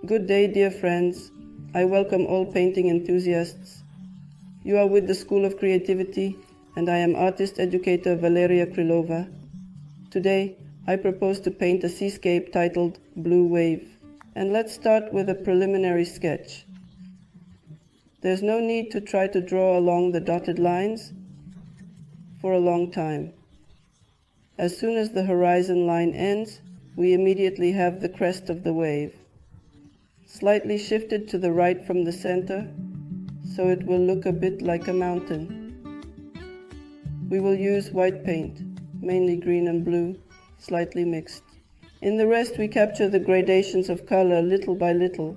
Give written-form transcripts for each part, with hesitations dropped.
Good day, dear friends. I welcome all painting enthusiasts. You are with the School of Creativity, and I am artist-educator Valeria Krylova. Today, I propose to paint a seascape titled Blue Wave. And let's start with a preliminary sketch. There's no need to try to draw along the dotted lines for a long time. As soon as the horizon line ends, we immediately have the crest of the wave, slightly shifted to the right from the center, so it will look a bit like a mountain. We will use white paint, mainly green and blue, slightly mixed. In the rest we capture the gradations of color little by little,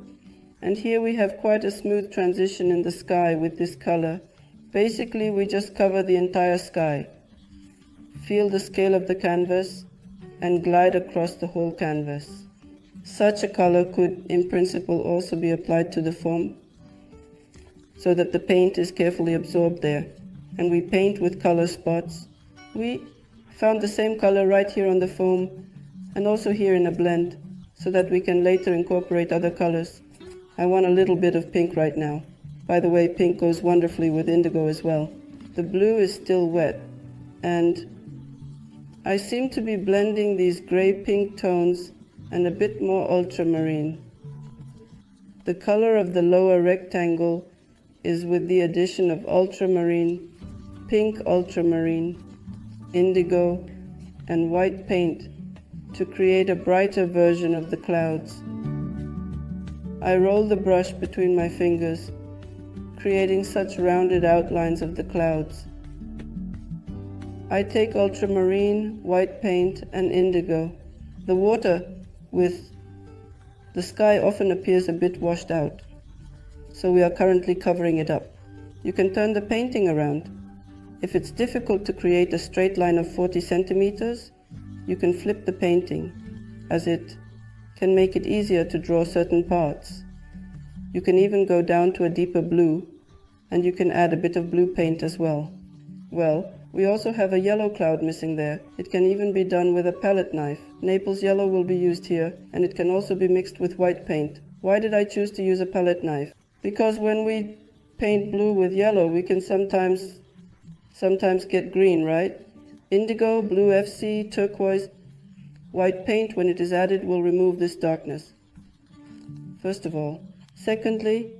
and here we have quite a smooth transition in the sky with this color. Basically we just cover the entire sky, feel the scale of the canvas, and glide across the whole canvas. Such a color could, in principle, also be applied to the foam so that the paint is carefully absorbed there. And we paint with color spots. We found the same color right here on the foam and also here in a blend so that we can later incorporate other colors. I want a little bit of pink right now. By the way, pink goes wonderfully with indigo as well. The blue is still wet, and I seem to be blending these gray-pink tones and a bit more ultramarine. The color of the lower rectangle is with the addition of ultramarine, pink ultramarine, indigo, and white paint to create a brighter version of the clouds. I roll the brush between my fingers, creating such rounded outlines of the clouds. I take ultramarine, white paint, and indigo. The water with the sky often appears a bit washed out, so we are currently covering it up. You can turn the painting around. If it's difficult to create a straight line of 40 centimeters, you can flip the painting, as it can make it easier to draw certain parts. You can even go down to a deeper blue, and you can add a bit of blue paint as well. Well, we also have a yellow cloud missing there. It can even be done with a palette knife. Naples yellow will be used here, and it can also be mixed with white paint. Why did I choose to use a palette knife? Because when we paint blue with yellow, we can sometimes get green, right? Indigo, blue FC, turquoise, white paint, when it is added, will remove this darkness. First of all. Secondly,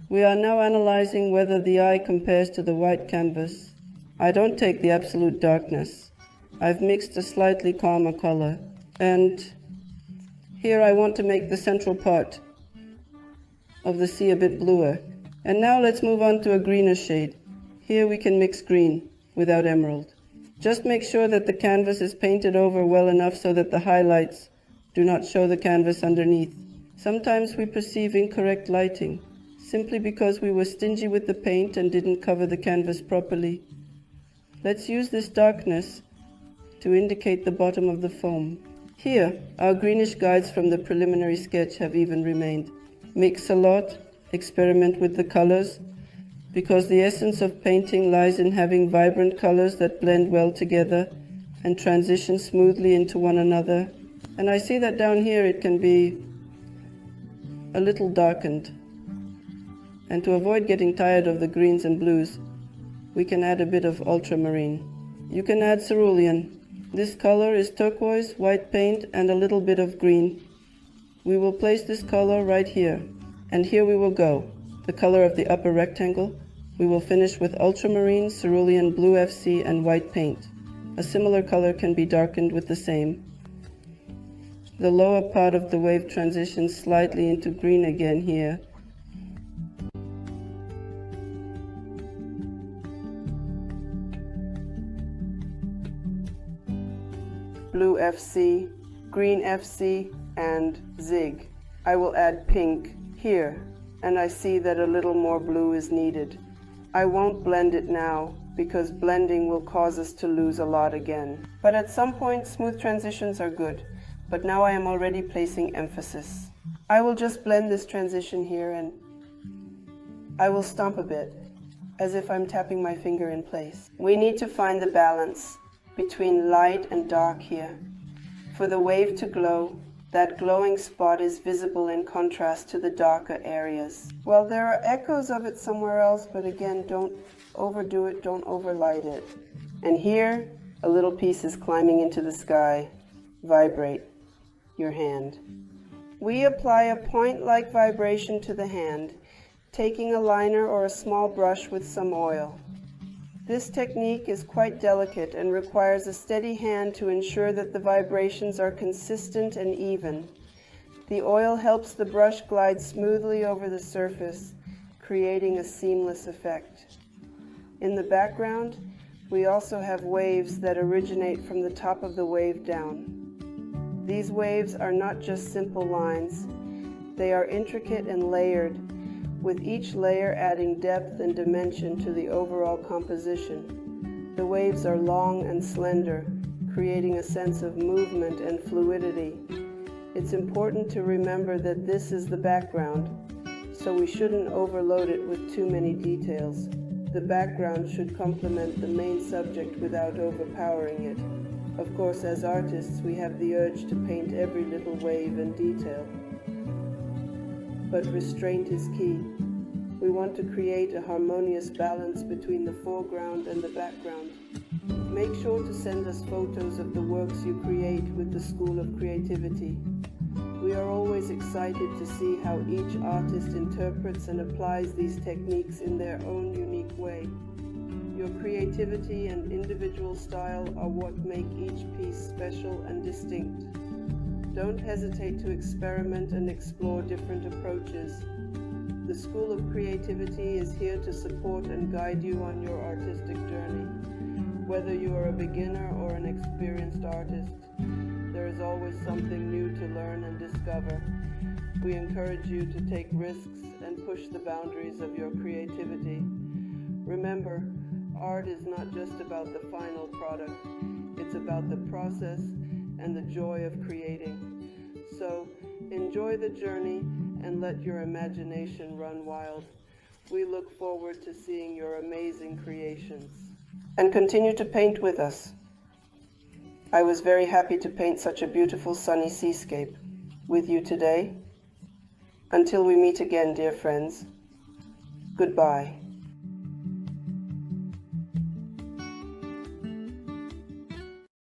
we are now analyzing whether the eye compares to the white canvas. I don't take the absolute darkness. I've mixed a slightly calmer color. And here I want to make the central part of the sea a bit bluer. And now let's move on to a greener shade. Here we can mix green without emerald. Just make sure that the canvas is painted over well enough so that the highlights do not show the canvas underneath. Sometimes we perceive incorrect lighting, simply because we were stingy with the paint and didn't cover the canvas properly. Let's use this darkness to indicate the bottom of the foam. Here, our greenish guides from the preliminary sketch have even remained. Mix a lot, experiment with the colors, because the essence of painting lies in having vibrant colors that blend well together and transition smoothly into one another. And I see that down here it can be a little darkened. And to avoid getting tired of the greens and blues, we can add a bit of ultramarine. You can add cerulean. This color is turquoise, white paint, and a little bit of green. We will place this color right here, and here we will go. The color of the upper rectangle. We will finish with ultramarine, cerulean, blue FC, and white paint. A similar color can be darkened with the same. The lower part of the wave transitions slightly into green again here. Blue FC, green FC, and zig. I will add pink here, and I see that a little more blue is needed. I won't blend it now, because blending will cause us to lose a lot again. But at some point, smooth transitions are good. But now I am already placing emphasis. I will just blend this transition here, and I will stomp a bit, as if I'm tapping my finger in place. We need to find the balance between light and dark here. For the wave to glow, That glowing spot is visible in contrast to the darker areas. Well, there are echoes of it somewhere else, but again, don't overdo it, don't overlight it. And here, a little piece is climbing into the sky. Vibrate your hand. We apply a point-like vibration to the hand, taking a liner or a small brush with some oil. This technique is quite delicate and requires a steady hand to ensure that the vibrations are consistent and even. The oil helps the brush glide smoothly over the surface, creating a seamless effect. In the background, we also have waves that originate from the top of the wave down. These waves are not just simple lines. They are intricate and layered, with each layer adding depth and dimension to the overall composition. The waves are long and slender, creating a sense of movement and fluidity. It's important to remember that this is the background, so we shouldn't overload it with too many details. The background should complement the main subject without overpowering it. Of course, as artists, we have the urge to paint every little wave and detail. But restraint is key. We want to create a harmonious balance between the foreground and the background. Make sure to send us photos of the works you create with the School of Creativity. We are always excited to see how each artist interprets and applies these techniques in their own unique way. Your creativity and individual style are what make each piece special and distinct. Don't hesitate to experiment and explore different approaches. The School of Creativity is here to support and guide you on your artistic journey. Whether you are a beginner or an experienced artist, there is always something new to learn and discover. We encourage you to take risks and push the boundaries of your creativity. Remember, art is not just about the final product. It's about the process and the joy of creating. So, enjoy the journey and let your imagination run wild. We look forward to seeing your amazing creations. And continue to paint with us. I was very happy to paint such a beautiful sunny seascape with you today. Until we meet again, dear friends, goodbye.